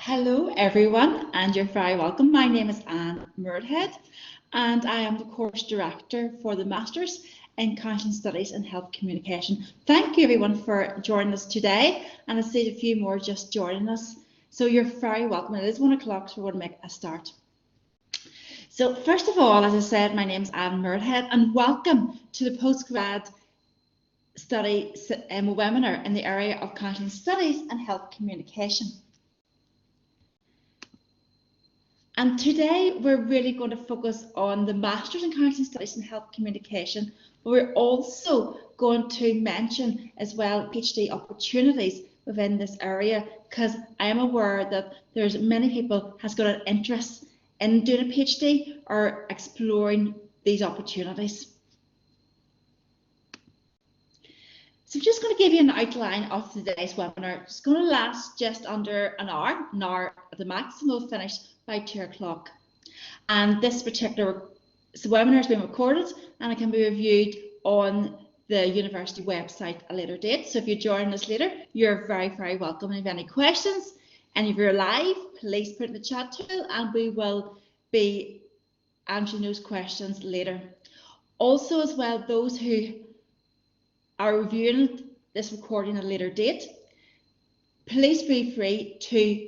Hello everyone, and you're very welcome. My name is Anne Muirhead and I am the course director for the Masters in Counselling Studies and Health Communication. Thank you everyone for joining us today, and I see a few more just joining us. So you're very welcome. It is 1 o'clock, so we're going to make a start. So first of all, as I said, my name is Anne Muirhead and welcome to the Postgrad Study webinar in the area of Counselling Studies and Health Communication. And today we're really going to focus on the Masters in Counselling Studies and Health Communication, but we're also going to mention as well PhD opportunities within this area, because I am aware that there's many people has got an interest in doing a PhD or exploring these opportunities. So I'm just going to give you an outline of today's webinar. It's going to last just under an hour at the max, and we'll finish by 2 o'clock. And this particular webinar has been recorded and it can be reviewed on the university website at a later date. So if you join us later, you're very, very welcome. And if you have any questions, and if you're live, please put it in the chat tool and we will be answering those questions later. Also as well, those who are reviewing this recording at a later date, please be free to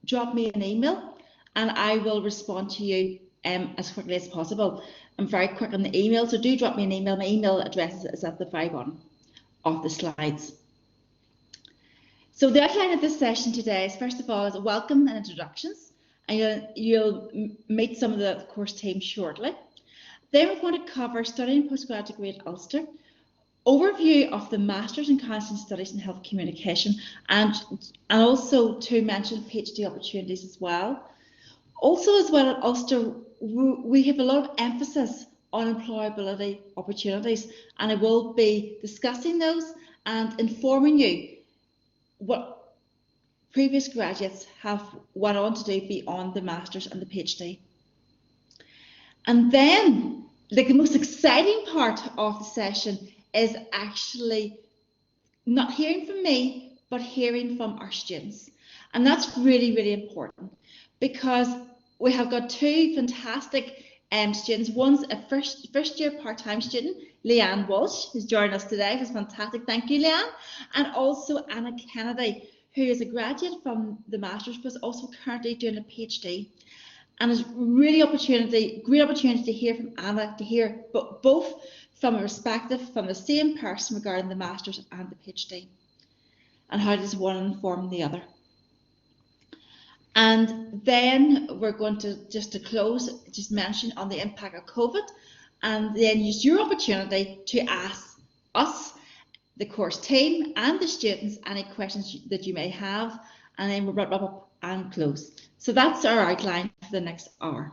drop me an email and I will respond to you as quickly as possible. I'm very quick on the email, so do drop me an email. My email address is at the very bottom of the slides. So the outline of this session today is, first of all, is a welcome and introductions, and you'll meet some of the course team shortly. Then we're going to cover studying postgraduate degree at Ulster, overview of the Masters in Counselling Studies and Health Communication, and also to mention PhD opportunities as well. Also as well at Ulster, we have a lot of emphasis on employability opportunities, and I will be discussing those and informing you what previous graduates have went on to do beyond the Masters and the PhD. And then, like, the most exciting part of the session is actually not hearing from me, but hearing from our students. And that's really, really important, because we have got two fantastic students. One's a first year part-time student, Leanne Walsh, who's joined us today. It was fantastic. Thank you, Leanne. And also Anna Kennedy, who is a graduate from the Masters, but is also currently doing a PhD. And it's really great opportunity to hear from Anna, to hear both from a perspective from the same person regarding the Masters and the PhD, and how does one inform the other. And then we're going to, just to close, just mention on the impact of COVID, and then use your opportunity to ask us, the course team and the students, any questions that you may have, and then we'll wrap up and close. So that's our outline for the next hour.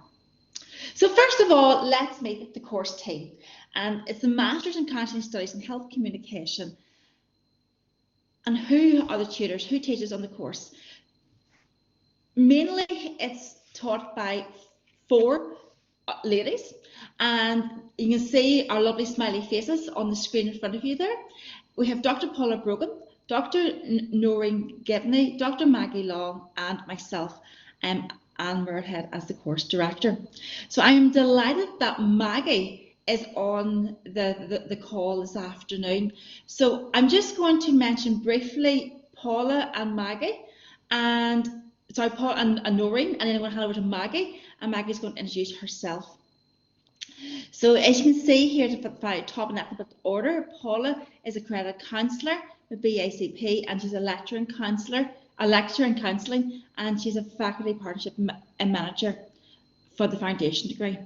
So first of all, let's meet the course team. And it's the Masters in Counselling Studies and Health Communication. And who are the tutors? Who teaches on the course? Mainly it's taught by 4 ladies. And you can see our lovely smiley faces on the screen in front of you there. We have Dr. Paula Brogan, Dr. Noreen Gibney, Dr. Maggie Long, and myself, Anne Muirhead, as the course director. So I am delighted that Maggie is on the call this afternoon. So I'm just going to mention briefly Paula and Maggie, and sorry, Paul and Noreen, and then I'm going to hand over to Maggie, and Maggie's going to introduce herself. So as you can see here at the top in alphabetical order, Paula is a accredited counsellor with BACP, and she's a lecturer in counselling, and she's a faculty partnership manager for the foundation degree.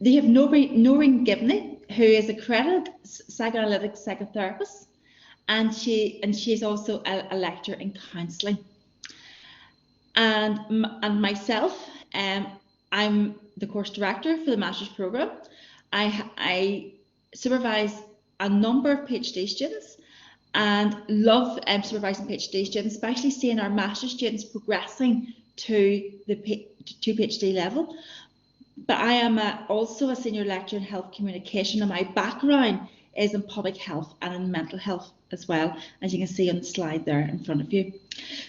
They have Noreen Gibney, who is a accredited psychoanalytic psychotherapist, and she's also a lecturer in counselling. And myself, I'm the course director for the Masters programme. I supervise a number of PhD students and love supervising PhD students, especially seeing our Masters students progressing to PhD level. But I am also a senior lecturer in health communication, and my background is in public health and in mental health as well, as you can see on the slide there in front of you.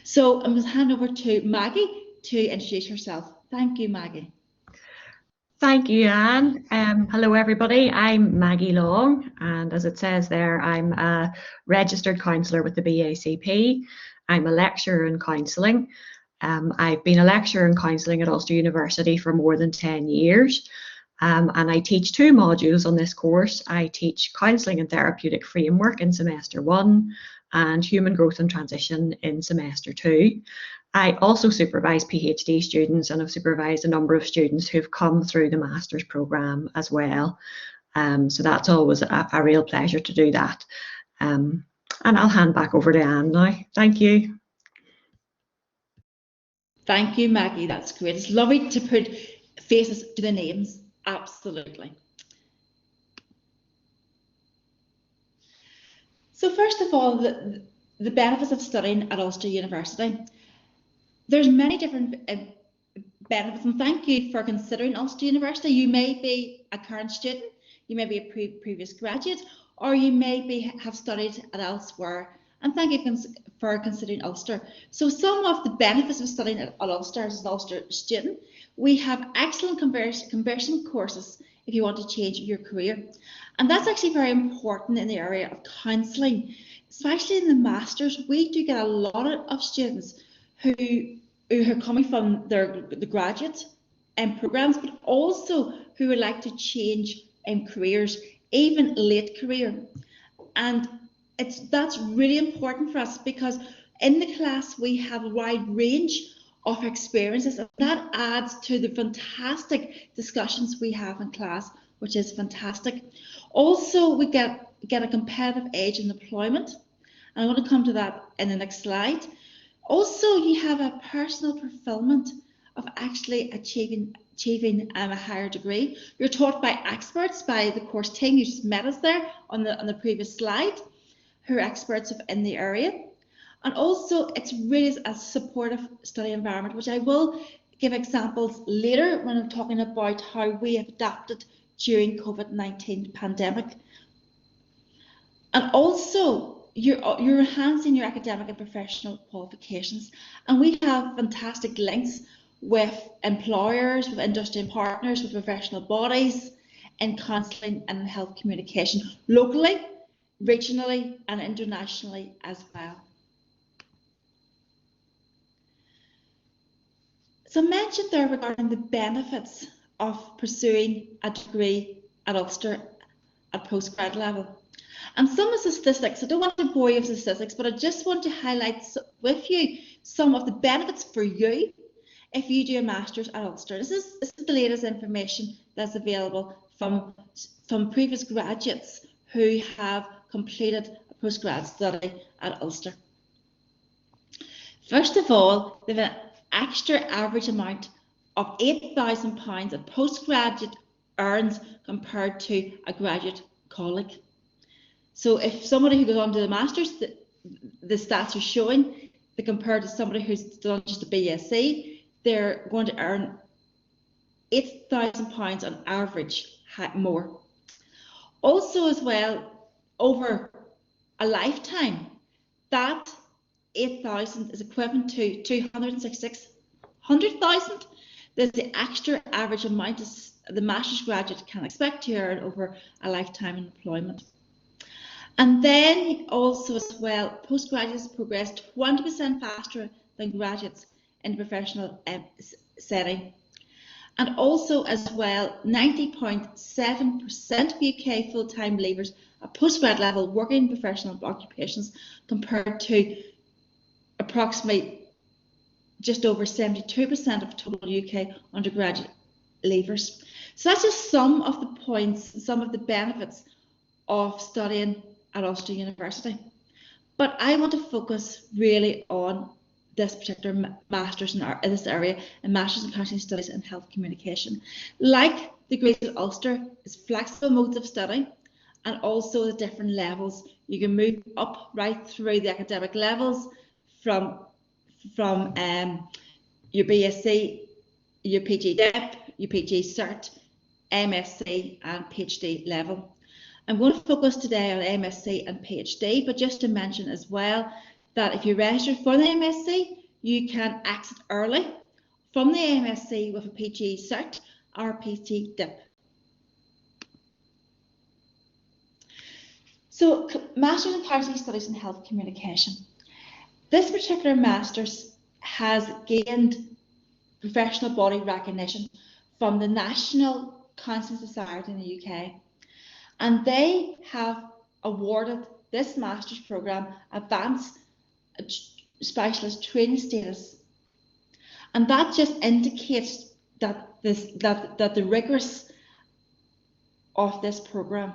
So I'm going to hand over to Maggie to introduce herself. Thank you, Maggie. Thank you, Anne. Hello, everybody. I'm Maggie Long, and as it says there, I'm a registered counsellor with the BACP. I'm a lecturer in counselling. I've been a lecturer in counselling at Ulster University for more than 10 years, and I teach 2 modules on this course. I teach Counselling and Therapeutic Framework in Semester 1 and Human Growth and Transition in Semester 2. I also supervise PhD students, and have supervised a number of students who've come through the master's programme as well. So that's always a real pleasure to do that. And I'll hand back over to Anne now. Thank you. Thank you, Maggie. That's great. It's lovely to put faces to the names. Absolutely. So first of all, the benefits of studying at Ulster University. There's many different benefits, and thank you for considering Ulster University. You may be a current student, you may be a previous graduate, or you may have studied at elsewhere, and thank you for considering Ulster. So some of the benefits of studying at Ulster as an Ulster student: we have excellent conversion courses if you want to change your career, and that's actually very important in the area of counselling, especially in the masters. We do get a lot of students who are coming from the graduate programs, but also who would like to change careers, even late career. And that's really important for us, because in the class we have a wide range of experiences, and that adds to the fantastic discussions we have in class, which is fantastic. Also, we get a competitive edge in employment, and I want to come to that in the next slide. Also, you have a personal fulfillment of actually achieving a higher degree. You're taught by experts, by the course team. You just met us there on the previous slide, who are experts in the area. And also, it's really a supportive study environment, which I will give examples later when I'm talking about how we have adapted during COVID-19 pandemic. And also, you're enhancing your academic and professional qualifications, and we have fantastic links with employers, with industry and partners, with professional bodies in counselling and health communication, locally, regionally and internationally as well. So I mentioned there regarding the benefits of pursuing a degree at Ulster at postgrad level. And some of the statistics, I don't want to bore you with statistics, but I just want to highlight with you some of the benefits for you if you do a master's at Ulster. This is the latest information that's available from previous graduates who have completed a postgrad study at Ulster. First of all, they have an extra average amount of £8,000 a postgraduate earns compared to a graduate colleague. So if somebody who goes on to the master's, the stats are showing that compared to somebody who's done just a BSc, they're going to earn £8,000 on average more. Also as well, over a lifetime, that 8,000 is equivalent to 200,000. There's the extra average amount the master's graduate can expect to earn over a lifetime in employment. And then also as well, postgraduates progress 20% faster than graduates in the professional setting. And also as well, 90.7% of UK full-time leavers at postgrad level working in professional occupations, compared to approximately just over 72% of total UK undergraduate leavers. So that's just some of the points, some of the benefits of studying at Ulster University. But I want to focus really on this particular master's in this area, and Masters in Counselling Studies and Health Communication. Like the degrees at Ulster, it's flexible modes of study, and also the different levels. You can move up right through the academic levels from your BSc, your PG Dip, your PG Cert, MSc and PhD level. I'm going to focus today on MSc and PhD, but just to mention as well that if you register for the MSc, you can exit early from the MSc with a PG cert or a PG dip. So, Masters in Counselling Studies in Health Communication. This particular Masters has gained professional body recognition from the National Counselling Society in the UK, and they have awarded this Masters programme Advanced Specialist Training status, and that just indicates that the rigors of this programme.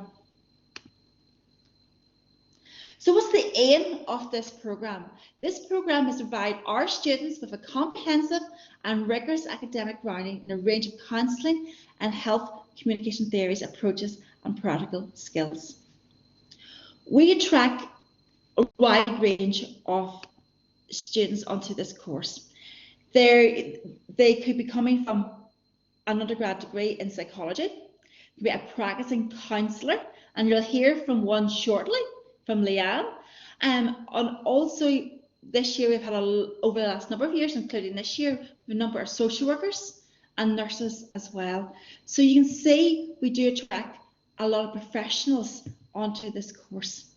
So what's the aim of this programme? This programme is to provide our students with a comprehensive and rigorous academic grounding in a range of counselling and health communication theories, approaches and practical skills. We attract a wide range of students onto this course. They could be coming from an undergrad degree in psychology, could be a practicing counsellor, and you'll hear from one shortly, from Leanne. And also this year we've had over the last number of years, including this year, a number of social workers and nurses as well. So you can see we do attract a lot of professionals onto this course.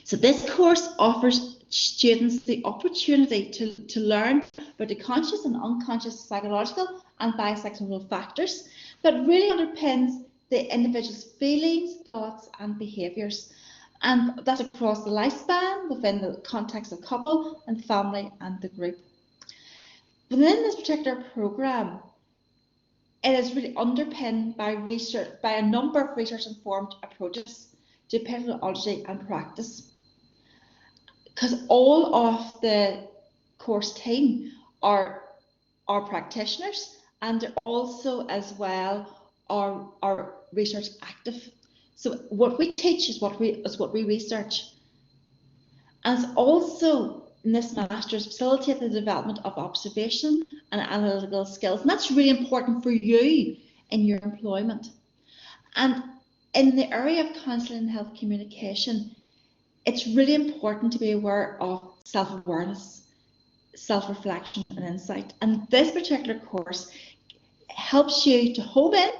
So this course offers students the opportunity to learn about the conscious and unconscious psychological and biopsychosocial factors that really underpins the individual's feelings, thoughts and behaviours. And that's across the lifespan, within the context of couple and family and the group. Within this particular programme, it is really underpinned by research, by a number of research-informed approaches to pedagogy and practice. Because all of the course team are practitioners, and they're also as well are research active. So what we teach is what we research. And it's also in this Masters facilitate the development of observation and analytical skills. And that's really important for you in your employment. And in the area of counselling and health communication, it's really important to be aware of self-awareness, self-reflection and insight. And this particular course helps you to home in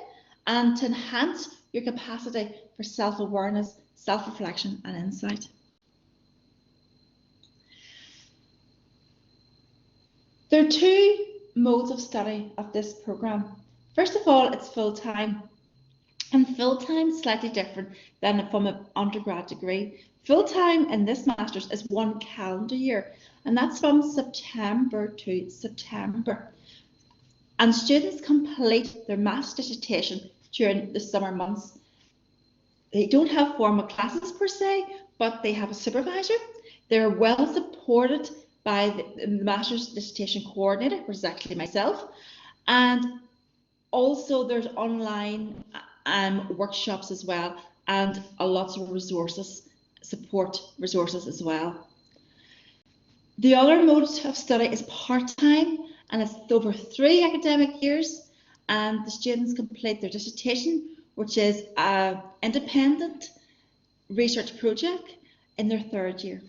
and to enhance your capacity for self-awareness, self-reflection and insight. There are two modes of study of this programme. First of all, it's full-time. And full-time is slightly different than from an undergrad degree. Full-time in this Masters is 1 calendar year, and that's from September to September. And students complete their master's dissertation during the summer months. They don't have formal classes per se, but they have a supervisor. They're well supported by the master's dissertation coordinator, which is actually myself. And also there's online workshops as well, and lots of resources, support resources as well. The other mode of study is part-time, and it's over 3 academic years, and the students complete their dissertation, which is an independent research project, in their 3rd year.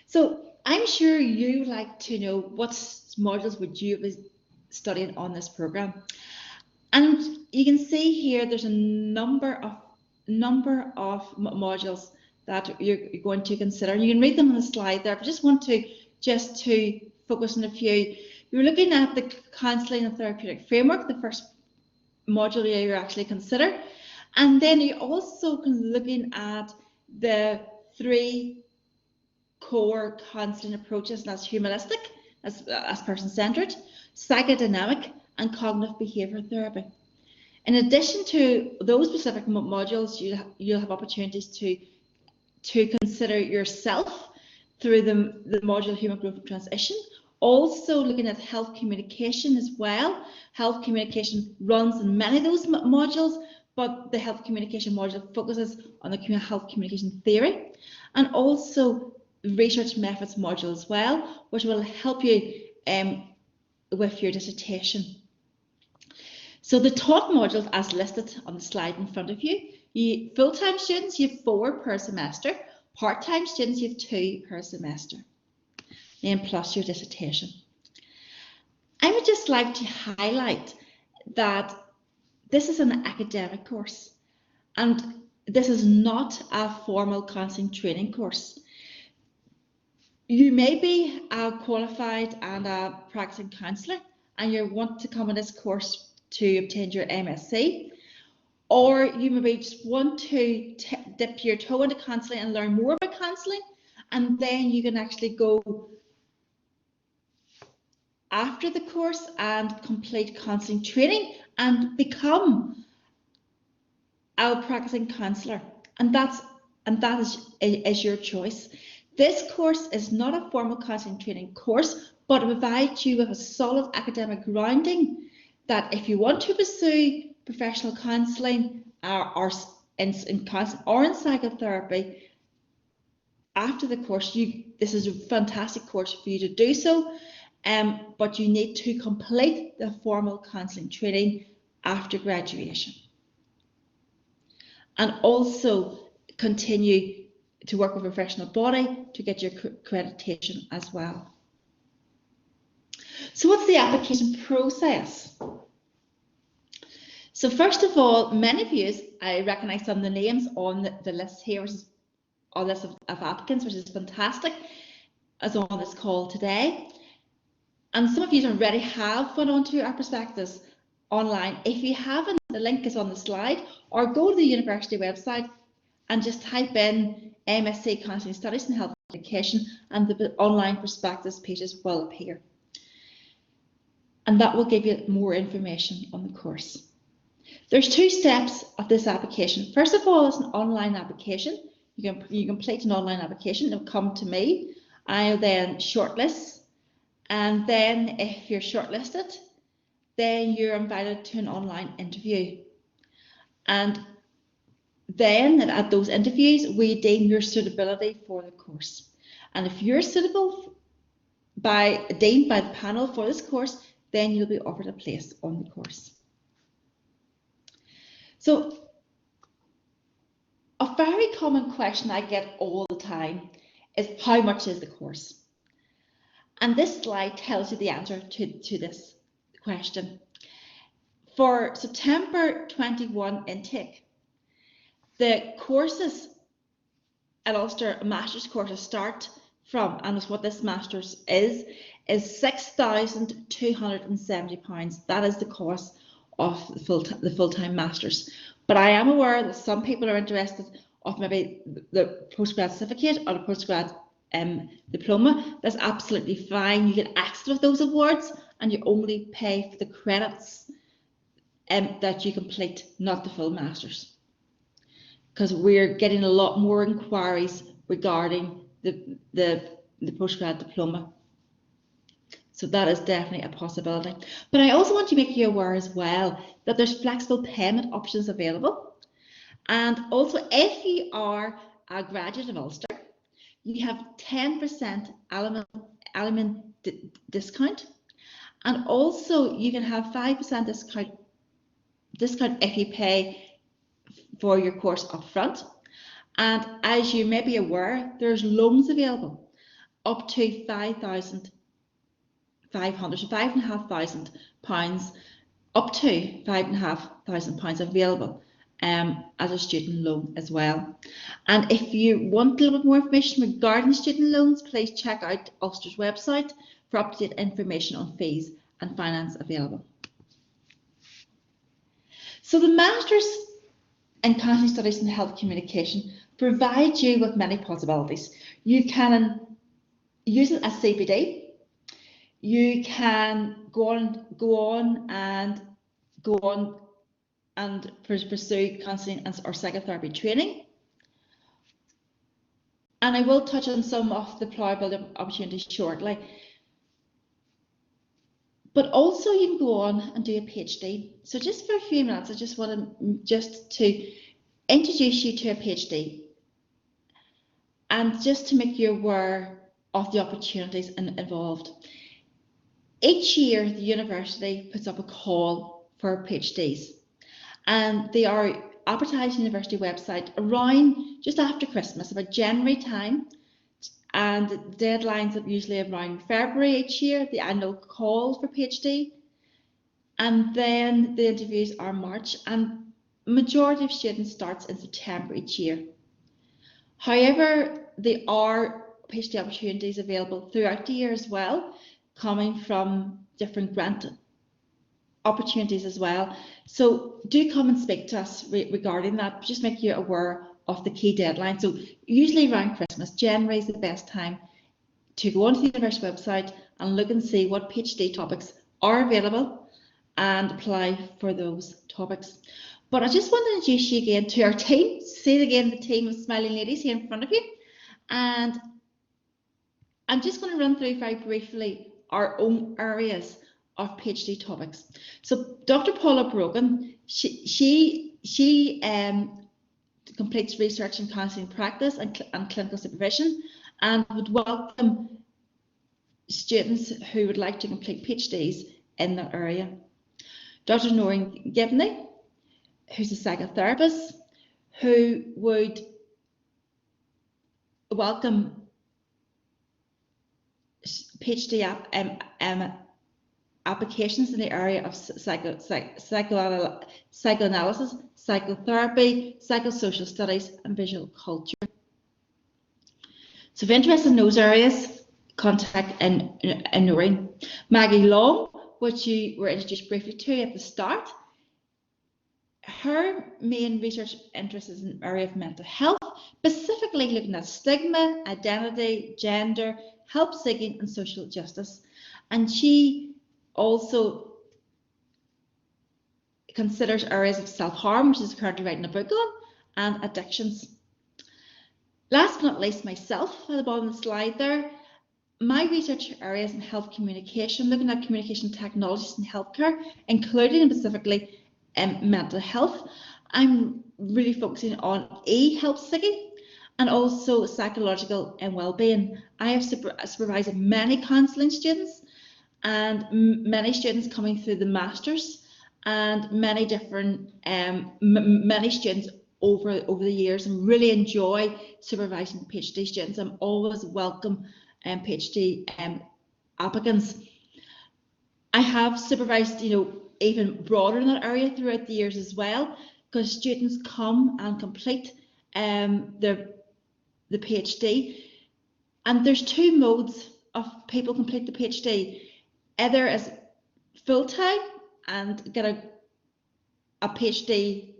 So I'm sure you like to know what modules would you be studying on this programme. And you can see here there's a number of modules that you're going to consider. You can read them on the slide there, but just want to focus on a few. You're looking at the counselling and therapeutic framework, the first module you actually consider. And then you're also looking at the 3 core counselling approaches, and that's humanistic, as person-centred, psychodynamic, and cognitive behaviour therapy. In addition to those specific modules, you'll have opportunities to consider yourself through the module Human Growth and Transition. Also looking at health communication as well. Health communication runs in many of those modules, but the health communication module focuses on the health communication theory, and also research methods module as well, which will help you with your dissertation. So the taught modules as listed on the slide in front of you, full-time students, you have 4 per semester. Part-time students, you have 2 per semester. Then plus your dissertation. I would just like to highlight that this is an academic course, and this is not a formal counselling training course. You may be qualified and a practicing counsellor, and you want to come on this course to obtain your MSc, or you maybe just want to dip your toe into counselling and learn more about counselling, and then you can actually go after the course and complete counselling training and become a practicing counsellor, and that is your choice. This course is not a formal counselling training course, but it provides you with a solid academic grounding that if you want to pursue professional counselling or in counselling or in psychotherapy after the course, this is a fantastic course for you to do so. But you need to complete the formal counselling training after graduation, and also continue to work with a professional body to get your accreditation as well. So what's the application process? So first of all, many of you, I recognise some of the names on the list here, which is a list of applicants, which is fantastic, as on this call today. And some of you already have gone on to our prospectus online. If you haven't, the link is on the slide, or go to the university website and just type in MSc Counselling Studies and Health Education, and the online prospectus pages will appear. And that will give you more information on the course. There's 2 steps of this application. First of all, it's an online application. You complete an online application. It'll come to me. I'll then shortlist. And then if you're shortlisted, then you're invited to an online interview. And then at those interviews, we deem your suitability for the course. And if you're suitable deemed by the panel for this course, then you'll be offered a place on the course. So a very common question I get all the time is, how much is the course? And this slide tells you the answer to this question. For September 21 intake, the courses at Ulster, master's courses, start from, and what this master's is £6,270. That is the cost of the full-time masters. But I am aware that some people are interested of maybe the postgrad certificate or the postgrad diploma. That's absolutely fine. You get access to those awards, and you only pay for the credits that you complete, not the full masters. Because we're getting a lot more inquiries regarding the postgrad diploma. So that is definitely a possibility. But I also want to make you aware as well that there's flexible payment options available. And also, if you are a graduate of Ulster, you have 10% alumni discount. And also you can have 5% discount if you pay for your course up front. And as you may be aware, there's loans available up to £5,500, so £5,500, up to £5,500 available as a student loan as well. And if you want a little bit more information regarding student loans, please check out Ulster's website for up-to-date information on fees and finance available. So the Masters in Counselling Studies and Health Communication provides you with many possibilities. You can use it as CPD. You can go on and pursue counselling or psychotherapy training. And I will touch on some of the employability opportunities shortly. But also you can go on and do a PhD. So just for a few minutes, I just want to introduce you to a PhD, and just to make you aware of the opportunities involved. Each year, the university puts up a call for PhDs. And they are advertised on the university website around just after Christmas, about January time. And deadlines are usually around February each year, the annual call for PhD. And then the interviews are March, and majority of students starts in September each year. However, there are PhD opportunities available throughout the year as well, coming from different grant opportunities as well. So do come and speak to us regarding that. Just make you aware of the key deadline. So usually around Christmas, January is the best time to go onto the university website and look and see what PhD topics are available and apply for those topics. But I just want to introduce you again to our team. See it again, the team of smiling ladies here in front of you. And I'm just going to run through very briefly our own areas of PhD topics. So Dr. Paula Brogan, she completes research in counselling practice and clinical supervision, and would welcome students who would like to complete PhDs in that area. Dr. Noreen Gibney, who's a psychotherapist, who would welcome PhD applications in the area of psychoanalysis, psychotherapy, psychosocial studies, and visual culture. So if you're interested in those areas, contact Noreen. Maggie Long, which you were introduced briefly to at the start, her main research interest is in the area of mental health, specifically looking at stigma, identity, gender, help seeking, and social justice. And she also considers areas of self-harm, which is currently writing a book on, and addictions. Last but not least, myself, at the bottom of the slide there, my research areas in health communication, looking at communication technologies in healthcare, including and specifically mental health. I'm really focusing on help seeking and also psychological and well-being. I have supervised many counselling students and many students coming through the masters, and many different many students over the years, and really enjoy supervising PhD students. I'm always welcome PhD applicants. I have supervised, even broader in that area throughout the years as well, because students come and complete the PhD, and there's two modes of people complete the PhD, either as full-time and get a PhD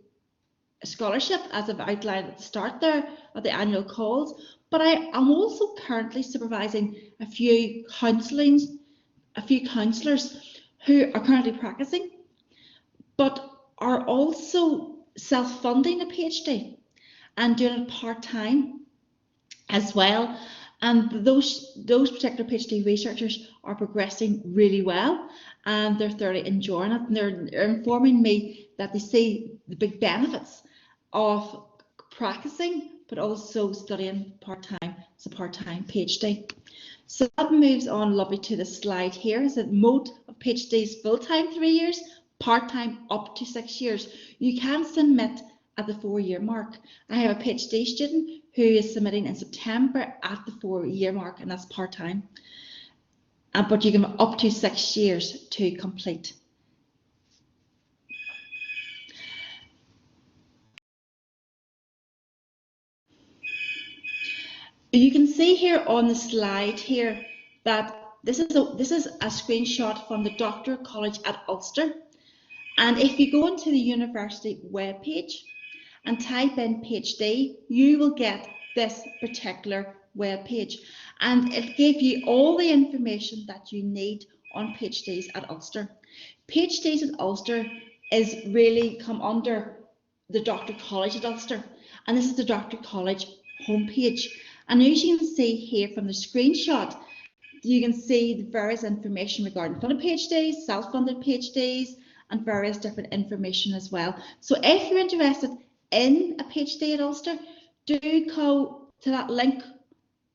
scholarship, as I've outlined at the start there of the annual calls, but I am also currently supervising a few counsellors who are currently practicing, but are also self-funding a PhD and doing it part-time as well. And those particular PhD researchers are progressing really well, and they're thoroughly enjoying it, and they're informing me that they see the big benefits of practicing but also studying part-time as a part-time PhD. So that moves on lovely to the slide here. Is that mode of PhDs full-time 3 years, part-time up to 6 years. You can submit at the 4-year mark. I have a PhD student who is submitting in September at the 4-year mark, and that's part-time. But you can have up to 6 years to complete. You can see here on the slide here that this is a screenshot from the Doctor College at Ulster. And if you go into the university webpage and type in PhD, you will get this particular webpage, and it gives you all the information that you need on PhDs at Ulster. PhDs at Ulster is really come under the Doctor College at Ulster, and this is the Doctor College homepage. And as you can see here from the screenshot, you can see the various information regarding funded PhDs, self-funded PhDs, and various different information as well. So if you're interested in a PhD at Ulster, do go to that link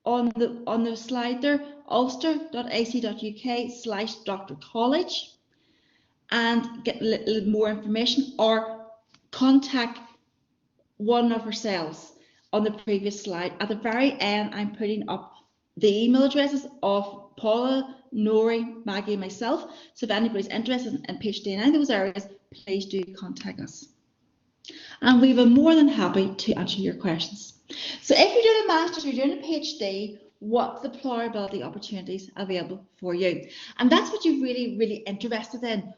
on the slide there, ulster.ac.uk/Dr. College, and get a little more information, or contact one of ourselves. On the previous slide, at the very end, I'm putting up the email addresses of Paula, Nori, Maggie, and myself. So if anybody's interested in PhD in any of those areas, please do contact us. And we were more than happy to answer your questions. So if you're doing a master's or you're doing a PhD, what's the employability opportunities available for you? And that's what you're really interested in.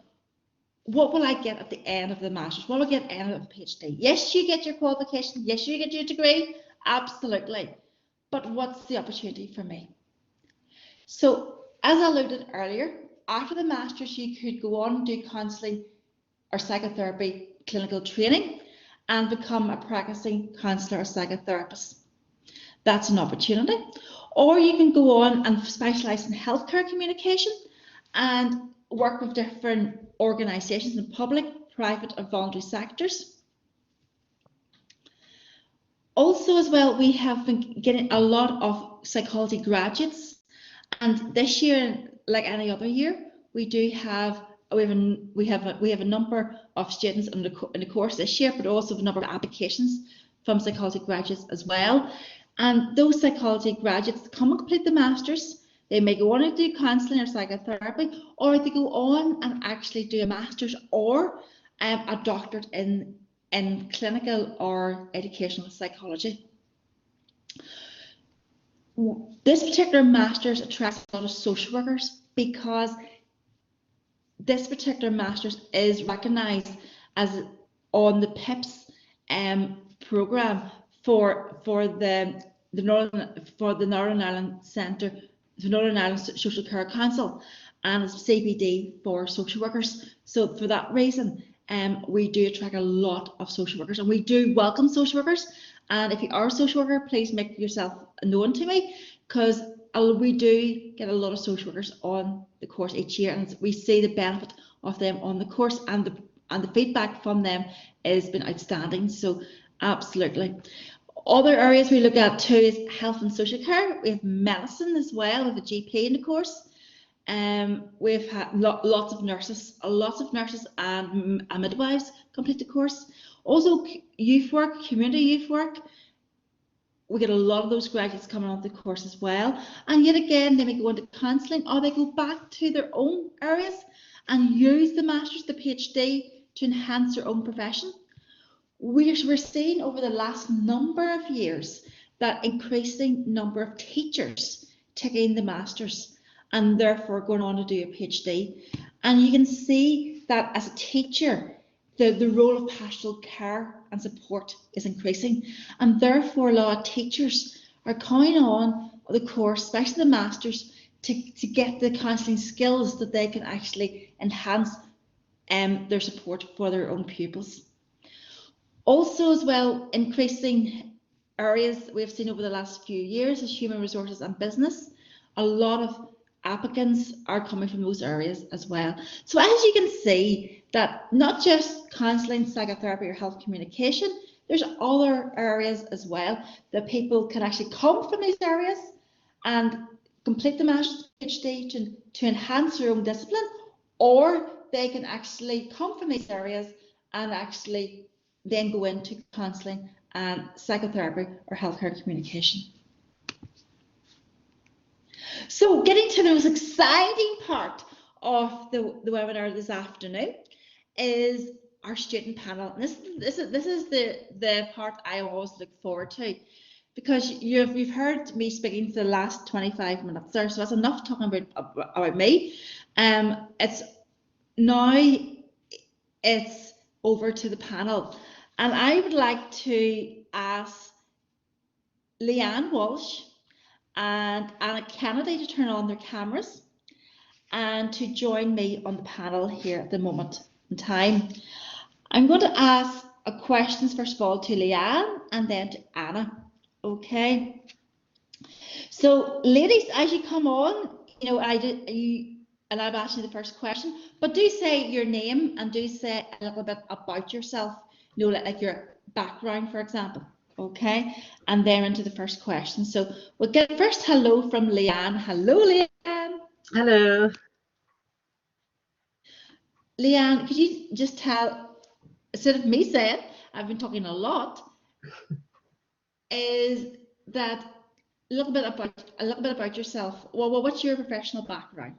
What will I get at the end of the master's? What will I get at the end of the PhD? Yes, you get your qualification. Yes, you get your degree. Absolutely. But what's the opportunity for me? So as I alluded earlier, after the master's, you could go on and do counselling or psychotherapy clinical training and become a practicing counsellor or psychotherapist. That's an opportunity. Or you can go on and specialise in healthcare communication and work with different organisations in public, private and voluntary sectors. Also as well, we have been getting a lot of psychology graduates, and this year, like any other year, we have a number of students in the course this year, but also a number of applications from psychology graduates as well. And those psychology graduates come and complete the masters. They may go on and do counselling or psychotherapy, or they go on and actually do a master's or a doctorate in clinical or educational psychology. This particular master's attracts a lot of social workers because this particular master's is recognised as on the PIPS programme for the Northern Ireland Centre, the Northern Ireland Social Care Council, and it's CPD for social workers. So for that reason, we do attract a lot of social workers, and we do welcome social workers. And if you are a social worker, please make yourself known to me, because we do get a lot of social workers on the course each year, and we see the benefit of them on the course, and the feedback from them has been outstanding. So absolutely. Other areas we look at too is health and social care. We have medicine as well, with a GP in the course. We've had lots of nurses and midwives complete the course. Also youth work, community youth work. We get a lot of those graduates coming on the course as well. And yet again, they may go into counselling, or they go back to their own areas and use the master's, the PhD, to enhance their own profession. We're seeing over the last number of years that increasing number of teachers taking the masters and therefore going on to do a PhD. And you can see that as a teacher, the role of pastoral care and support is increasing, and therefore a lot of teachers are coming on the course, especially the masters, to get the counselling skills that they can actually enhance their support for their own pupils. Also as well, increasing areas we've seen over the last few years is human resources and business. A lot of applicants are coming from those areas as well. So as you can see, that not just counselling, psychotherapy or health communication, there's other areas as well that people can actually come from these areas and complete the master's, PhD to enhance their own discipline, or they can actually come from these areas and actually then go into counselling and psychotherapy or healthcare communication. So getting to the most exciting part of the webinar this afternoon is our student panel. And this is the part I always look forward to, because you've heard me speaking for the last 25 minutes there, so that's enough talking about me. It's over to the panel, and I would like to ask Leanne Walsh and Anna Kennedy to turn on their cameras and to join me on the panel here at the moment in time. I'm going to ask questions first of all to Leanne and then to Anna. Okay. So ladies, as you come on, and I've asked you the first question, but do say your name and do say a little bit about yourself, like your background, for example. Okay, and then into the first question. So we'll get first hello from Leanne. Hello, Leanne. Hello. Leanne, could you just tell, instead of me saying, I've been talking a lot, is that a little bit about yourself. Well, what's your professional background?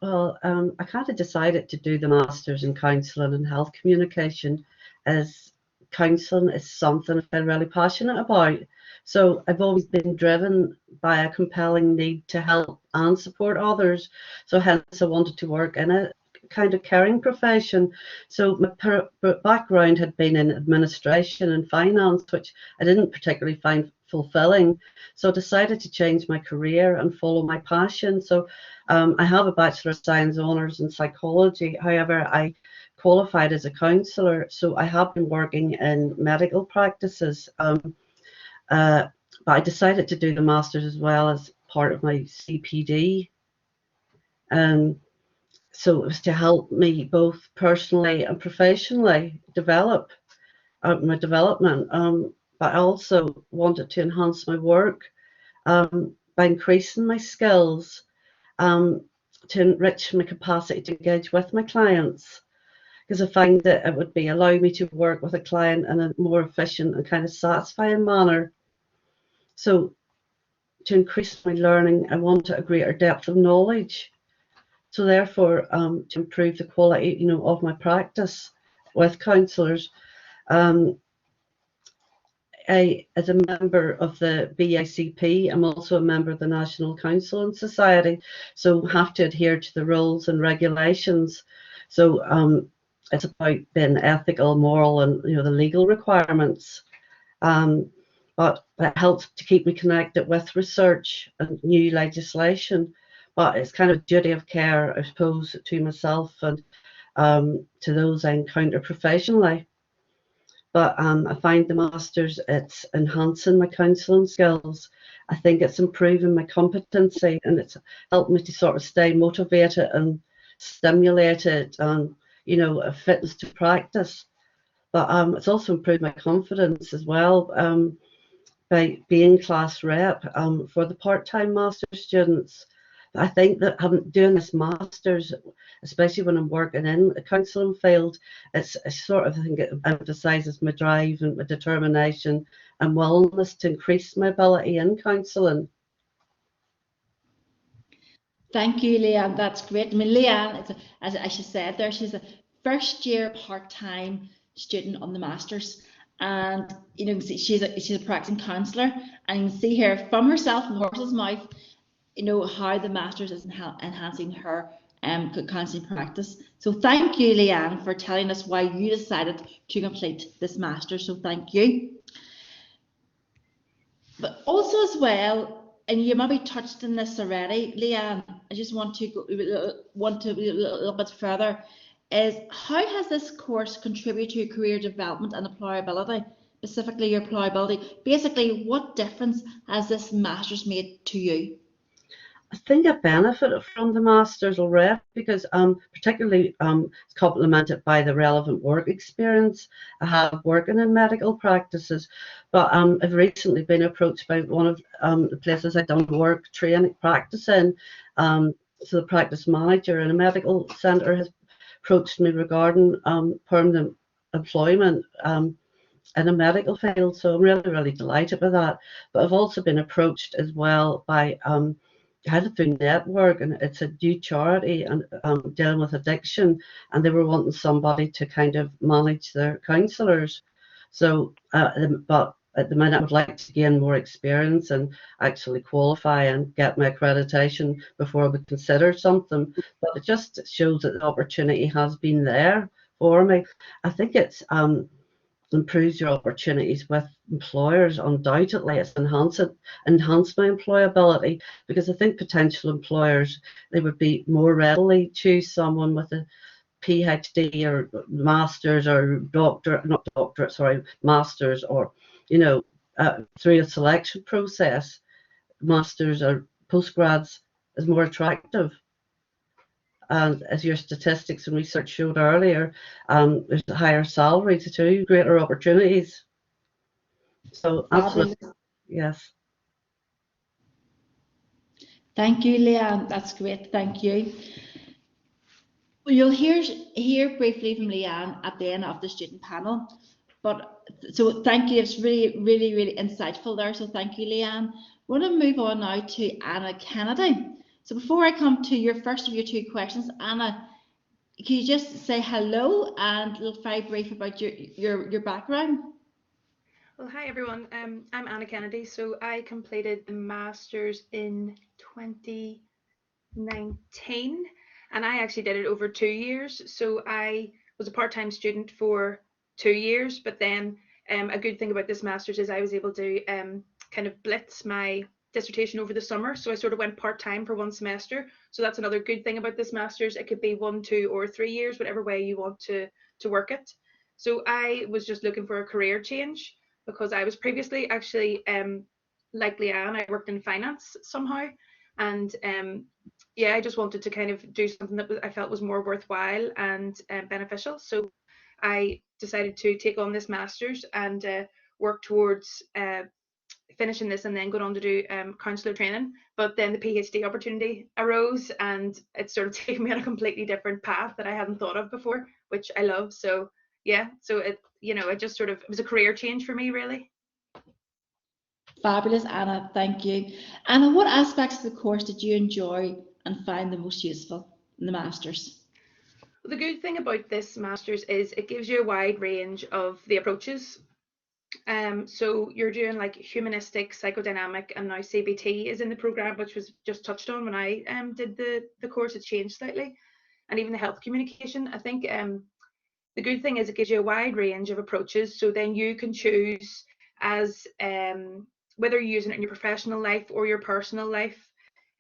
Well, I kind of decided to do the Masters in Counselling and Health Communication, as counselling is something I feel really passionate about. So I've always been driven by a compelling need to help and support others. So hence I wanted to work in a kind of caring profession. So my background had been in administration and finance, which I didn't particularly find fulfilling. So I decided to change my career and follow my passion. So I have a Bachelor of Science honours in psychology. However, I qualified as a counsellor, so I have been working in medical practices. But I decided to do the Masters as well as part of my CPD. So it was to help me both personally and professionally develop my development. But I also wanted to enhance my work by increasing my skills, to enrich my capacity to engage with my clients, because I find that it would be allowing me to work with a client in a more efficient and kind of satisfying manner. So to increase my learning, I wanted a greater depth of knowledge. So therefore, to improve the quality, of my practice with counsellors, as a member of the BACP, I'm also a member of the National Counselling Society, so have to adhere to the rules and regulations. So it's about being ethical, moral, and the legal requirements. But it helps to keep me connected with research and new legislation. But it's kind of duty of care, I suppose, to myself and to those I encounter professionally. But I find the Masters, it's enhancing my counselling skills. I think it's improving my competency, and it's helped me to sort of stay motivated and stimulated, and a fitness to practice. But it's also improved my confidence as well, by being class rep for the part-time master's students. I think that doing this Masters, especially when I'm working in the counselling field, it's sort of, I think it emphasises my drive and my determination and willingness to increase my ability in counselling. Thank you, Leanne. That's great. I mean, Leanne, as she said there, she's a first-year part-time student on the Masters, and she's a practicing counsellor, and you can see here from herself, from the horse's mouth, how the Masters is enhancing her counselling practice. So thank you, Leanne, for telling us why you decided to complete this Masters. So thank you. But also as well, and you maybe touched on this already, Leanne, I just want to go a little bit further, is how has this course contributed to your career development and employability, specifically your employability? Basically, what difference has this Masters made to you? I think I benefited from the Masters already, because particularly it's complemented by the relevant work experience I have working in medical practices. But I've recently been approached by one of the places I've done work training practice in. So the practice manager in a medical centre has approached me regarding permanent employment in a medical field. So I'm really, really delighted with that. But I've also been approached as well by Headed Through Network, and it's a new charity and dealing with addiction, and they were wanting somebody to kind of manage their counsellors. So, but at the minute, I would like to gain more experience and actually qualify and get my accreditation before I would consider something. But it just shows that the opportunity has been there for me. I think it's improves your opportunities with employers. Undoubtedly, it's enhanced my employability, because I think potential employers, they would be more readily choose someone with a PhD or masters or masters, or through a selection process. Masters or postgrads is more attractive. And as your statistics and research showed earlier, there's higher salaries too, greater opportunities. So absolutely, yes. Thank you, Leanne. That's great. Thank you. Well, you'll hear briefly from Leanne at the end of the student panel, but so thank you. It's really insightful there. So thank you, Leanne. We're going to move on now to Anna Kennedy. So before I come to your first of your two questions, Anna, can you just say hello and a little very brief about your background? Well, hi everyone. I'm Anna Kennedy. So I completed the Masters in 2019, and I actually did it over 2 years. So I was a part-time student for 2 years, but then a good thing about this Masters is I was able to kind of blitz my dissertation over the summer. So I sort of went part-time for one semester. So that's another good thing about this Masters. It could be 1, 2, or 3 years, whatever way you want to work it. So I was just looking for a career change because I was previously actually like Leanne, I worked in finance somehow, and yeah, I just wanted to kind of do something that I felt was more worthwhile and beneficial. So I decided to take on this master's and work towards finishing this and then going on to do counsellor training. But then the PhD opportunity arose, and it sort of taken me on a completely different path that I hadn't thought of before, which I love. So yeah, so it just sort of, it was a career change for me, really. Fabulous, Anna. Thank you. Anna, what aspects of the course did you enjoy and find the most useful in the Masters? The good thing about this master's is it gives you a wide range of the approaches. So you're doing like humanistic, psychodynamic, and now CBT is in the program, which was just touched on when I did the course. It's changed slightly, and even the health communication. I think the good thing is it gives you a wide range of approaches. So then you can choose as whether you're using it in your professional life or your personal life.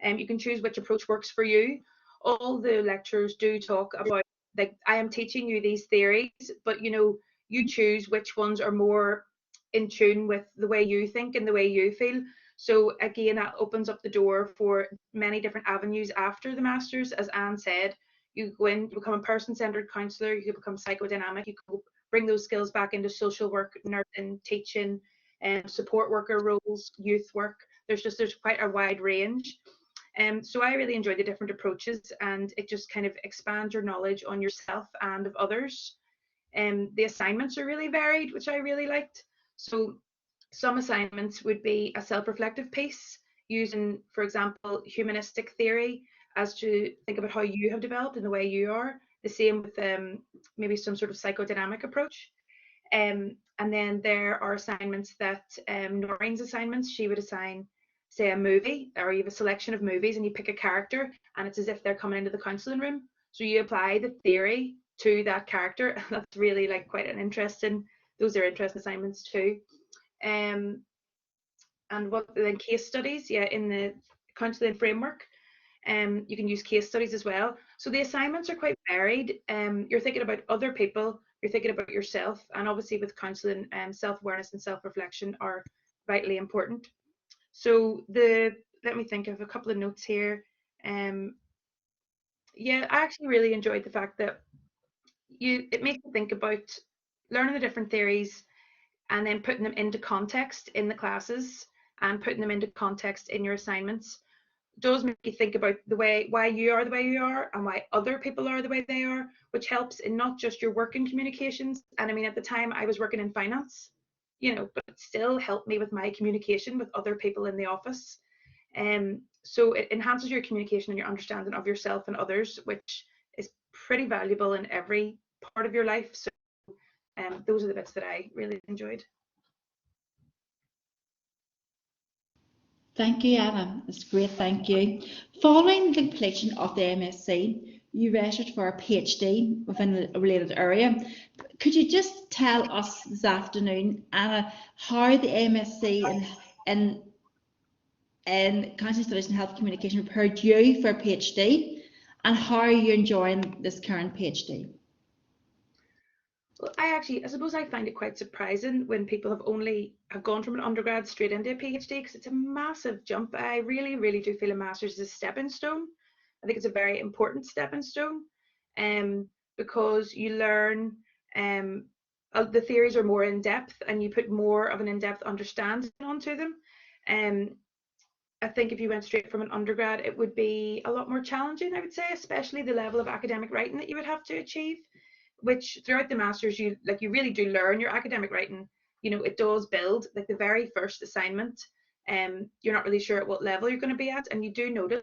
You can choose which approach works for you. All the lectures do talk about, like, I am teaching you these theories, but you choose which ones are more in tune with the way you think and the way you feel. So again, that opens up the door for many different avenues after the masters. As Anne said, you go in, you become a person-centered counsellor, you can become psychodynamic, you can bring those skills back into social work, nursing, teaching, and support worker roles, youth work. There's quite a wide range. So I really enjoy the different approaches, and it just kind of expands your knowledge on yourself and of others. The assignments are really varied, which I really liked. So some assignments would be a self-reflective piece using, for example, humanistic theory as to think about how you have developed and the way you are. The same with maybe some sort of psychodynamic approach. And then there are assignments that Noreen's assignments, she would assign, say, a movie, or you have a selection of movies and you pick a character and it's as if they're coming into the counselling room. So you apply the theory to that character. That's really like quite an interesting, those are interesting assignments too. And what then case studies, yeah, in the counselling framework. You can use case studies as well. So the assignments are quite varied. You're thinking about other people, you're thinking about yourself, and obviously with counselling, self-awareness and self-reflection are vitally important. So let me think of a couple of notes here. Yeah, I actually really enjoyed the fact that it makes you think about learning the different theories and then putting them into context in the classes and putting them into context in your assignments. Does make you think about why you are the way you are and why other people are the way they are, which helps in not just your working communications. And I mean, at the time I was working in finance, but it still helped me with my communication with other people in the office. So it enhances your communication and your understanding of yourself and others, which is pretty valuable in every part of your life. So those are the bits that I really enjoyed. Thank you, Anna. That's great, thank you. Following the completion of the MSc, you registered for a PhD within a related area. Could you just tell us this afternoon, Anna, how the MSc in Counselling Studies and Health Communication prepared you for a PhD, and how are you enjoying this current PhD? Well, I suppose I find it quite surprising when people have gone from an undergrad straight into a PhD, because it's a massive jump. I really do feel a master's is a stepping stone. I think it's a very important stepping stone, because you learn the theories are more in depth and you put more of an in-depth understanding onto them. I think if you went straight from an undergrad, it would be a lot more challenging, I would say, especially the level of academic writing that you would have to achieve, which throughout the masters, you really do learn your academic writing. You know, it does build, like the very first assignment, you're not really sure at what level you're going to be at, and you do notice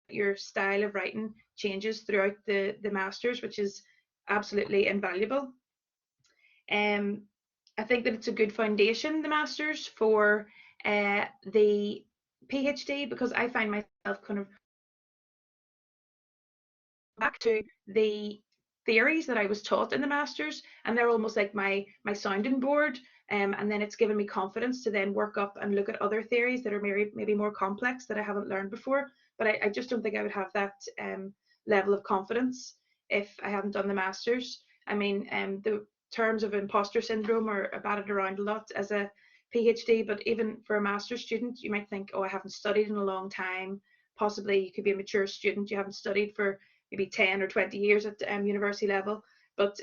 your style of writing changes throughout the masters, which is absolutely invaluable. I think that it's a good foundation, the masters, for the PhD, because I find myself kind of back to the theories that I was taught in the masters, and they're almost like my sounding board. And then it's given me confidence to then work up and look at other theories that are maybe more complex that I haven't learned before. But I just don't think I would have that level of confidence if I hadn't done the masters. I mean, the terms of imposter syndrome are batted around a lot as a PhD, but even for a master's student, you might think, oh, I haven't studied in a long time. Possibly you could be a mature student, you haven't studied for maybe 10 or 20 years at university level. But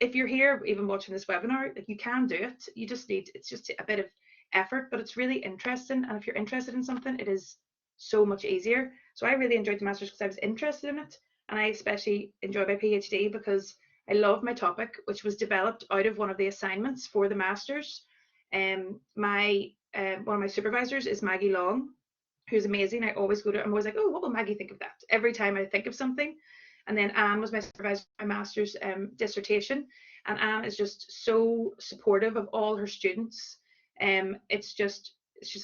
if you're here even watching this webinar, like, you can do it. You just need, it's just a bit of effort, but it's really interesting. And if you're interested in something, it is so much easier. So I really enjoyed the masters because I was interested in it. And I especially enjoyed my PhD because I love my topic, which was developed out of one of the assignments for the masters. One of my supervisors is Maggie Long, who's amazing. I always go to, I'm always like, oh, what will Maggie think of that? Every time I think of something. And then Anne was my supervisor for my master's dissertation. And Anne is just so supportive of all her students. It's just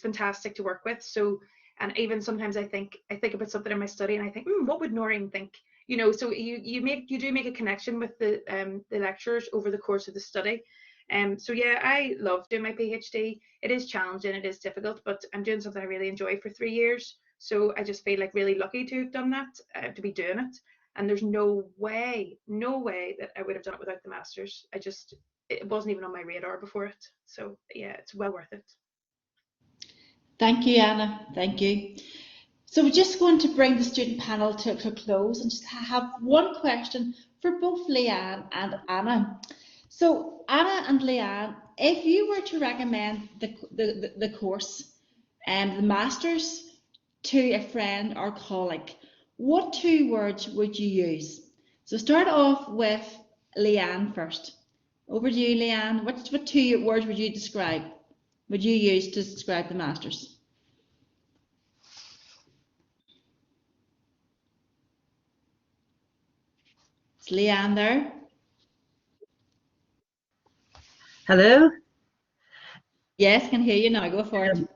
fantastic to work with. So, and even sometimes I think about something in my study and I think, what would Noreen think? You know, so you do make a connection with the lecturers over the course of the study. So yeah, I love doing my PhD. It is challenging, it is difficult, but I'm doing something I really enjoy for 3 years. So I just feel like really lucky to have done that, to be doing it. And there's no way that I would have done it without the masters. It wasn't even on my radar before it. So yeah, it's well worth it. Thank you, Anna. Thank you. So we're just going to bring the student panel to a close and just have one question for both Leanne and Anna. So Anna and Leanne, if you were to recommend the course and the masters to a friend or colleague, what 2 words would you use? So start off with Leanne first. Over to you, Leanne. What 2 words would you use to describe the masters? Is Leanne there? Hello? Yes, can hear you now. Go for it.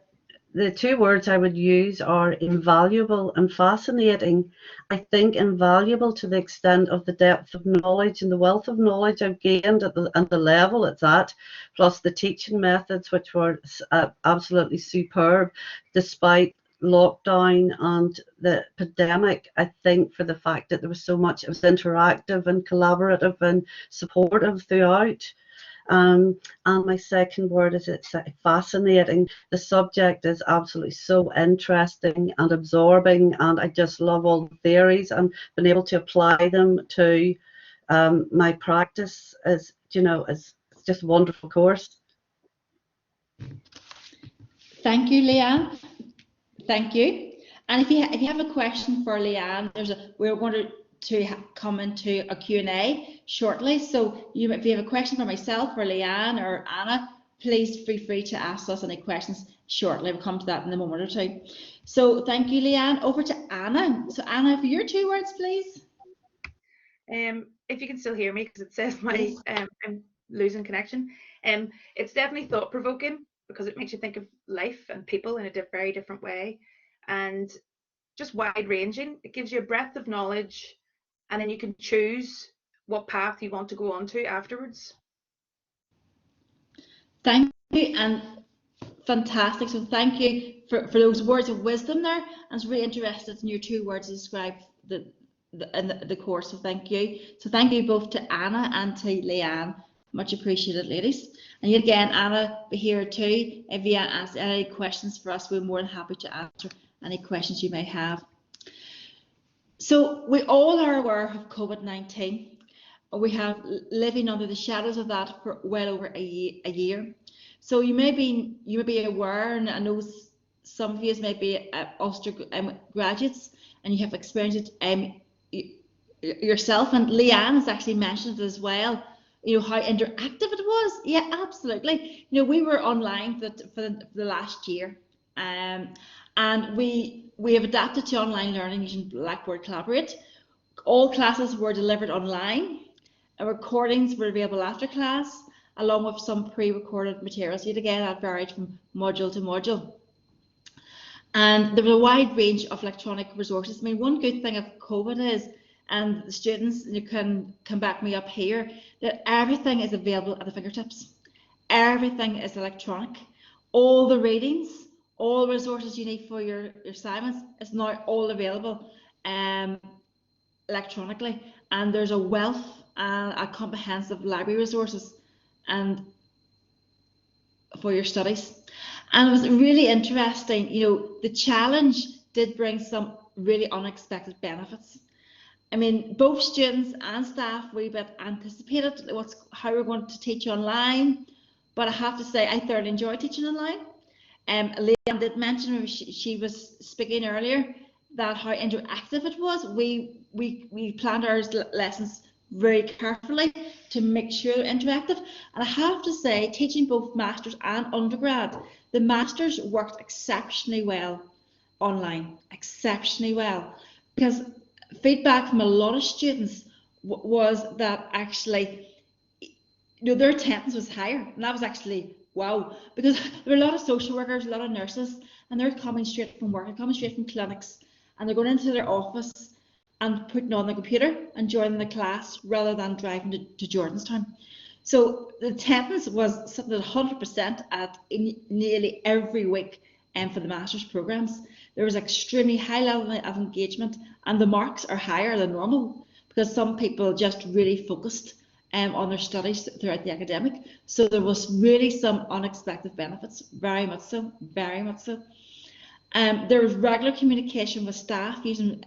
The 2 words I would use are invaluable and fascinating. I think invaluable to the extent of the depth of knowledge and the wealth of knowledge I've gained at the level it's at, plus the teaching methods, which were absolutely superb, despite lockdown and the pandemic. I think for the fact that there was so much, it was interactive and collaborative and supportive throughout. And my second word is it's fascinating. The subject is absolutely so interesting and absorbing, and I just love all the theories and being able to apply them to my practice is, is just a wonderful course. Thank you, Leanne. Thank you. And if you have a question for Leanne, we're going to come into a Q&A shortly. So if you have a question for myself or Leanne or Anna, please feel free to ask us any questions shortly. We'll come to that in a moment or 2. So thank you, Leanne. Over to Anna. So Anna, for your 2 words, please. If you can still hear me, because it says I'm losing connection. It's definitely thought-provoking because it makes you think of life and people in a very different way, and just wide-ranging. It gives you a breadth of knowledge, and then you can choose what path you want to go on to afterwards. Thank you, and fantastic. So thank you for those words of wisdom there. I was really interested in your 2 words to describe the course, so thank you. So thank you both to Anna and to Leanne. Much appreciated, ladies. And yet again, Anna, be here too. If you ask any questions for us, we're more than happy to answer any questions you may have. So we all are aware of COVID-19. We have living under the shadows of that for well over a year. So you may be aware, and I know some of you may be Ulster graduates, and you have experienced it yourself, and Leanne has actually mentioned it as well, you know, how interactive it was. Yeah, absolutely. You know, we were online for the last year, and we have adapted to online learning using Blackboard Collaborate. All classes were delivered online, and recordings were available after class, along with some pre-recorded materials. Yet again, that varied from module to module. And there was a wide range of electronic resources. I mean, one good thing of COVID is, and the students, you can back me up here, that everything is available at the fingertips. Everything is electronic. All the readings, all the resources you need for your assignments is now all available electronically. And there's a wealth and a comprehensive library resources and for your studies. And it was really interesting, you know, the challenge did bring some really unexpected benefits. I mean, both students and staff wee bit anticipated how we're going to teach online, but I have to say I thoroughly enjoy teaching online. Leanne did mention when she was speaking earlier that how interactive it was. We planned our lessons very carefully to make sure they're interactive. And I have to say, teaching both masters and undergrad, the masters worked exceptionally well online, exceptionally well, because feedback from a lot of students was that actually, you know, their attendance was higher, and that was actually wow, because there were a lot of social workers, a lot of nurses, and they're coming straight from work, they're coming straight from clinics, and they're going into their office and putting on the computer and joining the class rather than driving to Jordanstown. So the attendance was something at 100% at nearly every week for the master's programs. There was extremely high level of engagement, and the marks are higher than normal because some people just really focused on their studies throughout the academic. So there was really some unexpected benefits, very much so, very much so. There was regular communication with staff using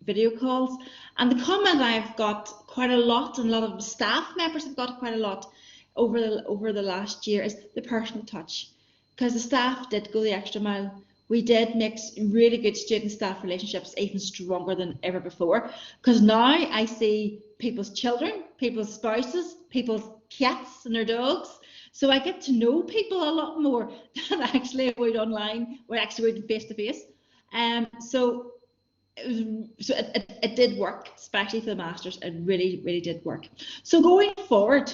video calls, and the comment I've got quite a lot, and a lot of staff members have got quite a lot over the last year, is the personal touch, because the staff did go the extra mile. We did make really good student-staff relationships even stronger than ever before, because now I see people's children, people's spouses, people's cats and their dogs. So I get to know people a lot more than actually I would online, or actually would face to face. So it did work, especially for the masters. It really, really did work. So going forward,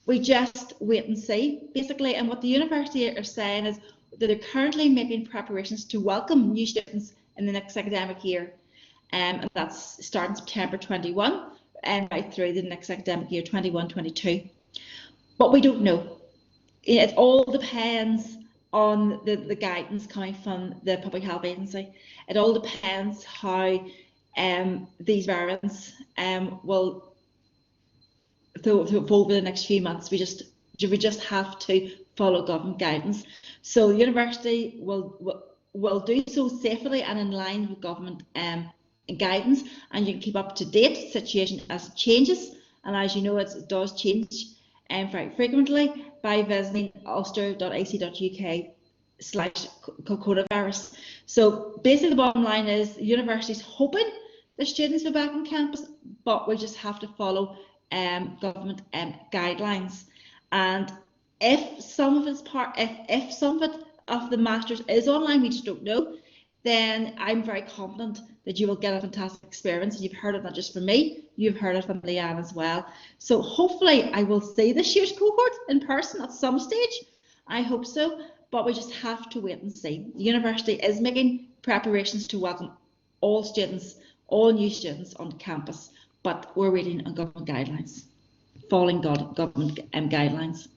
we just wait and see, basically. And what the university are saying is that they're currently making preparations to welcome new students in the next academic year, and that's starting September 21 and right through the next academic year, 21-22. But we don't know. It all depends on the guidance coming from the Public Health Agency. It all depends how these variants will over the next few months. We just have to follow government guidance. So the university will do so safely and in line with government guidance, and you can keep up to date situation as it changes. And as you know, it does change very frequently by visiting ulster.ac.uk/coronavirus. So basically the bottom line is the university's hoping the students will be back on campus, but we just have to follow government guidelines. And if some of it's if some of the masters is online, we just don't know, then I'm very confident that you will get a fantastic experience. And you've heard it not just from me, you've heard it from Leanne as well. So hopefully I will see this year's cohort in person at some stage. I hope so, but we just have to wait and see. The university is making preparations to welcome all students, all new students on campus, but we're waiting on government guidelines, following government guidelines.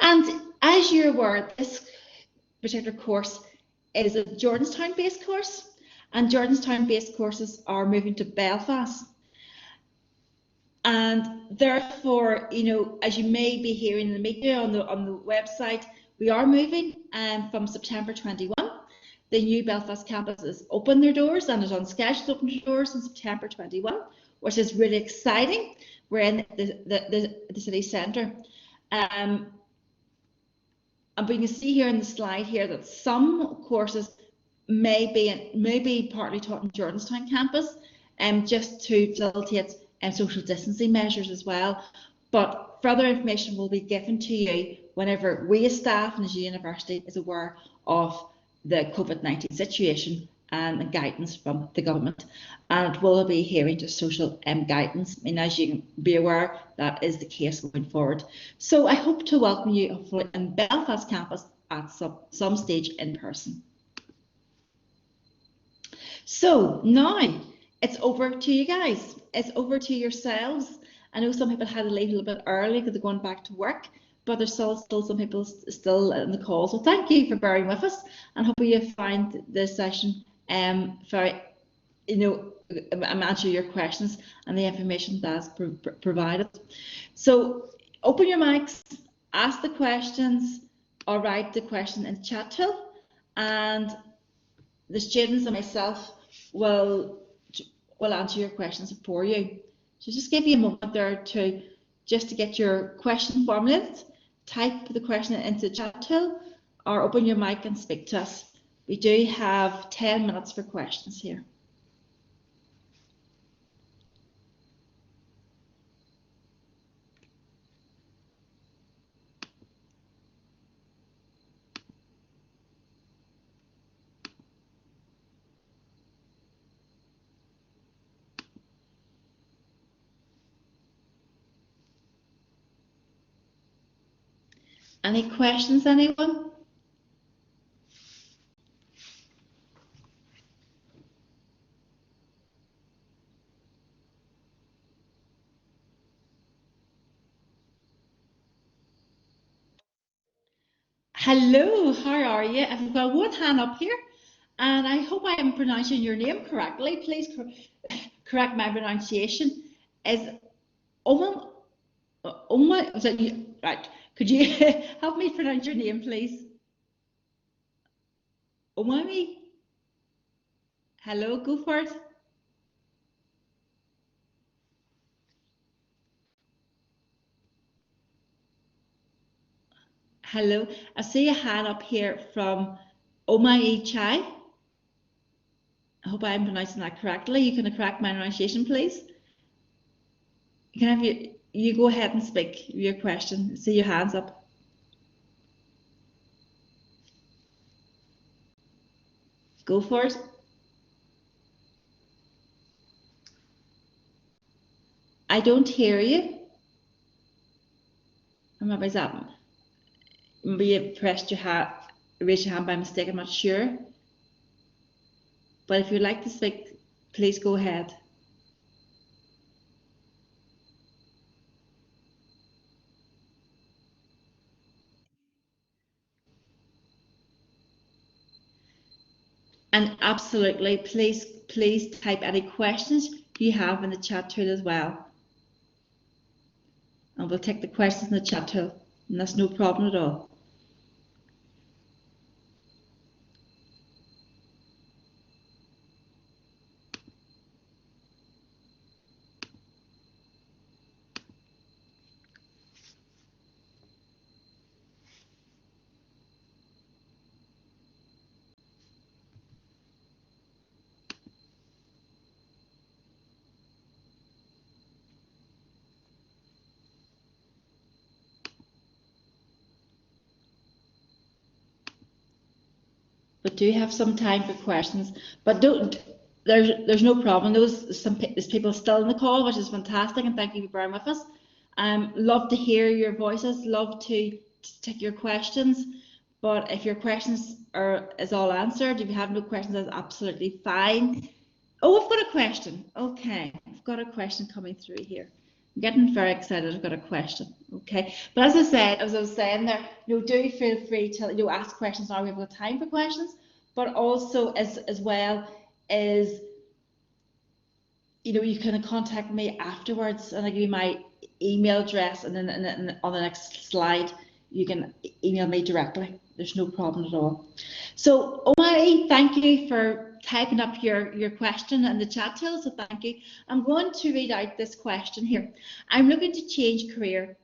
And as you're aware, this particular course is a Jordanstown-based course, and Jordanstown-based courses are moving to Belfast. And therefore, you know, as you may be hearing in the media on the website, we are moving from September 21. The new Belfast campus has opened their doors and is on schedule to open their doors in September 21, which is really exciting. We're in the city centre. And we can see here in the slide here that some courses may be partly taught in Jordanstown campus, just to facilitate social distancing measures as well. But further information will be given to you whenever we as staff and as a university is aware of the COVID-19 situation and guidance from the government. And we'll be hearing to social guidance. And as you can be aware, that is the case going forward. So I hope to welcome you hopefully in Belfast campus at some stage in person. So now it's over to you guys. It's over to yourselves. I know some people had to leave a little bit early because they're going back to work, but there's still some people still in the call. So thank you for bearing with us, and hopefully you find this session very, answer your questions and the information that's provided. So open your mics, ask the questions, or write the question in the chat tool, and the students and myself will answer your questions for you. So just give you a moment there to get your question formulated. Type the question into the chat tool or open your mic and speak to us. We do have 10 minutes for questions here. Any questions, anyone? Hello, how are you? I've got one hand up here, and I hope I am pronouncing your name correctly. Please correct my pronunciation. Is Oma? Is that you? Right. Could you help me pronounce your name, please? Omami? Hello, go for it. Hello, I see a hand up here from Omai Chai. I hope I'm pronouncing that correctly. You can correct my pronunciation, please. Can I have you go ahead and speak your question. See your hands up. Go for it. I don't hear you. Maybe that. Maybe you pressed your hand, raised your hand by mistake. I'm not sure. But if you'd like to speak, please go ahead. And absolutely, please type any questions you have in the chat tool as well. And we'll take the questions in the chat tool, and that's no problem at all. But do have some time for questions. But there's no problem. There's people still in the call, which is fantastic, and thank you for bearing with us. Love to hear your voices. Love to take your questions. But if your questions is all answered, if you have no questions, that's absolutely fine. Oh, I've got a question. Okay, I've got a question coming through here. I'm getting very excited. I've got a question. Okay, but as I said, as I was saying there, do feel free to ask questions now. We've got time for questions, but also as well as you can contact me afterwards, and I'll give you my email address, and then on the next slide you can email me directly. There's no problem at all. So Omai, thank you for typing up your question in the chat tool, so thank you. I'm going to read out this question here. I'm looking to change career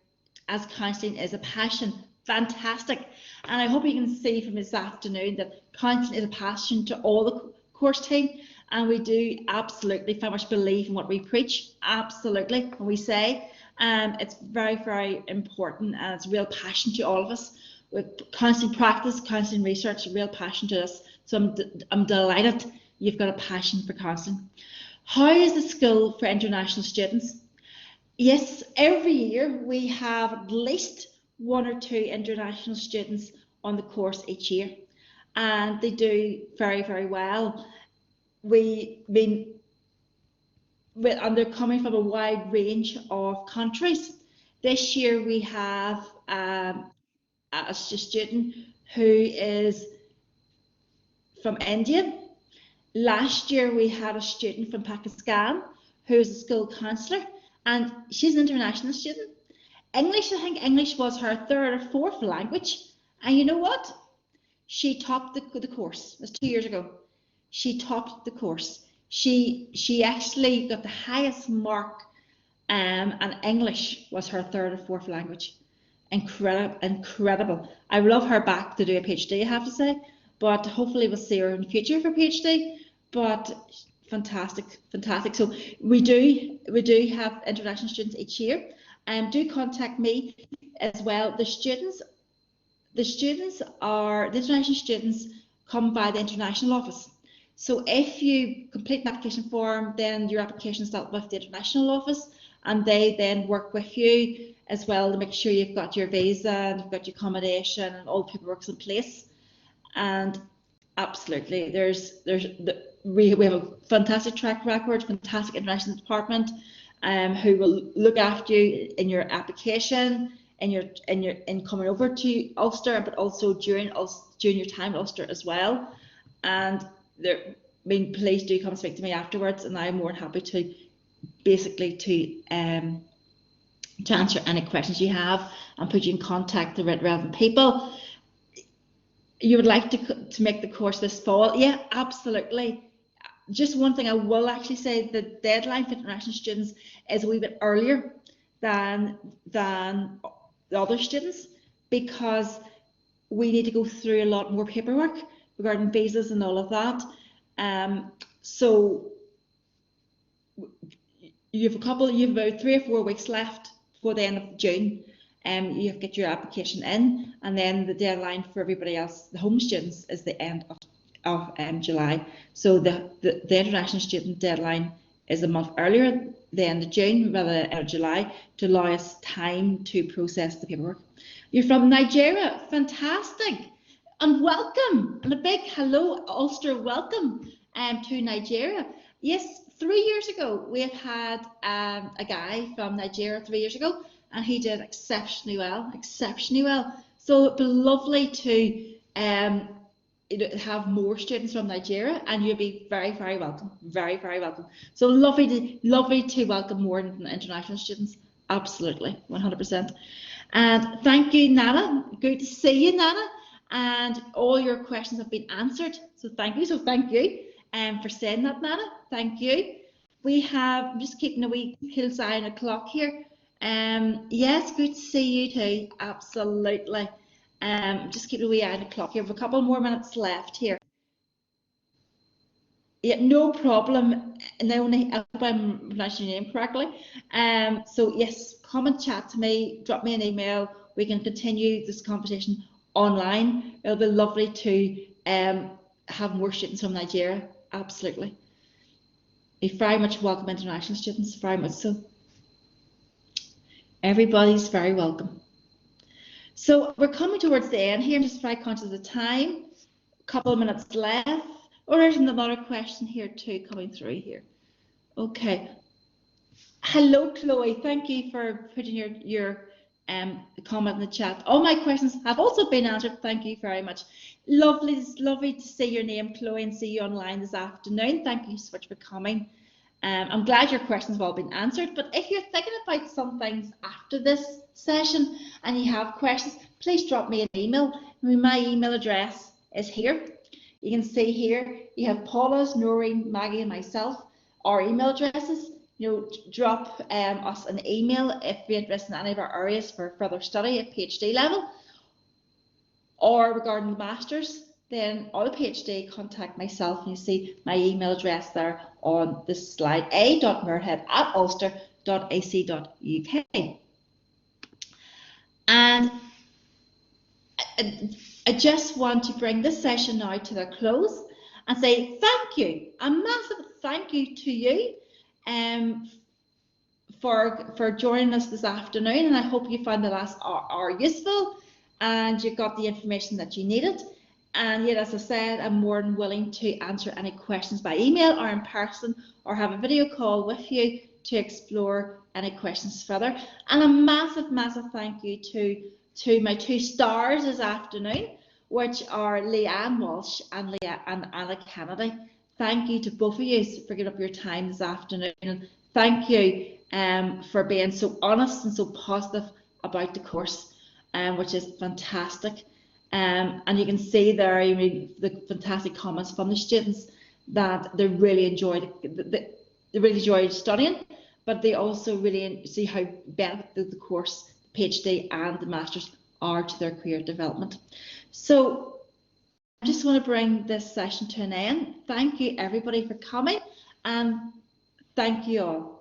as counselling is a passion fantastic. And I hope you can see from this afternoon that counselling is a passion to all the course team, and we do absolutely very much believe in what we preach, absolutely, and we say. It's very, very important, and it's a real passion to all of us. With counselling practice, counselling research, a real passion to us. So I'm delighted you've got a passion for counselling. How is the school for international students? Yes, every year we have at least 1 or 2 international students on the course each year, and they do very, very well. And they're coming from a wide range of countries. This year we have a student who is from India. Last year we had a student from Pakistan who is a school counsellor, and she's an international student. English, I think English was her 3rd or 4th language, and you know what? She topped the course. It was 2 years ago. She topped the course. She actually got the highest mark, and English was her 3rd or 4th language. Incredible. I would love her back to do a PhD, I have to say, but hopefully we'll see her in the future for PhD. But fantastic. So we do have international students each year, and do contact me as well. The international students come by the international office. So if you complete an application form, then your application is dealt with the international office, and they then work with you as well to make sure you've got your visa and you've got your accommodation and all the paperwork's in place. And absolutely, we have a fantastic track record, fantastic international department, who will look after you in your application, in coming over to Ulster, but also during your time at Ulster as well. And please do come speak to me afterwards, and I'm more than happy to basically to answer any questions you have and put you in contact with the relevant people. You would like to make the course this fall? Yeah, absolutely. Just one thing I will actually say, the deadline for international students is a wee bit earlier than the other students, because we need to go through a lot more paperwork regarding visas and all of that. So you have about 3 or 4 weeks left before the end of June. You have to get your application in, and then the deadline for everybody else, the home students, is the end of July. So the international student deadline is a month earlier, the end of June rather than end of July, to allow us time to process the paperwork. You're from Nigeria, fantastic, and welcome, and a big hello, Ulster, welcome to Nigeria. Yes, 3 years ago we have had a guy from Nigeria 3 years ago, and he did exceptionally well. So it'd be lovely to have more students from Nigeria, and you'll be very, very welcome. Very, very welcome. So lovely to welcome more international students. Absolutely, 100%. And thank you, Nana. Good to see you, Nana. And all your questions have been answered. So thank you. For saying that, Nana. Thank you. We have, I'm just keeping a wee close eye on the clock here. Yes, good to see you too. Absolutely. Just keep a wee eye on the clock here. We have a couple more minutes left here. Yeah, no problem. Naomi, I hope I'm pronouncing your name correctly. So yes, come and chat to me, drop me an email. We can continue this conversation online. It'll be lovely to have more students from Nigeria. Absolutely. We very much welcome international students, very much so. Everybody's very welcome. So we're coming towards the end here. I'm just very conscious of the time. A couple of minutes left. Oh, there's another question here too coming through here. Okay. Hello, Chloe. Thank you for putting your comment in the chat. All my questions have also been answered. Thank you very much. Lovely to see your name, Chloe, and see you online this afternoon. Thank you so much for coming. I'm glad your questions have all been answered, but if you're thinking about some things after this session and you have questions, please drop me an email. My email address is here. You can see here, you have Paula's, Noreen, Maggie, and myself, our email addresses. Drop us an email if you're interested in any of our areas for further study at PhD level, or regarding the Masters, then or the PhD, contact myself, and you see my email address there on this slide, a.muirhead@ulster.ac.uk. And I just want to bring this session now to the close and say thank you, a massive thank you to you for joining us this afternoon, and I hope you found the last hour useful and you got the information that you needed. And yet, as I said, I'm more than willing to answer any questions by email or in person, or have a video call with you to explore any questions further. And a massive, massive thank you to my two stars this afternoon, which are Leanne Walsh and Anna Kennedy. Thank you to both of you for giving up your time this afternoon. Thank you for being so honest and so positive about the course, which is fantastic. And you can see there the fantastic comments from the students that they really enjoyed studying, but they also really see how beneficial the course, the PhD and the Masters are to their career development. So I just want to bring this session to an end. Thank you everybody for coming, and thank you all.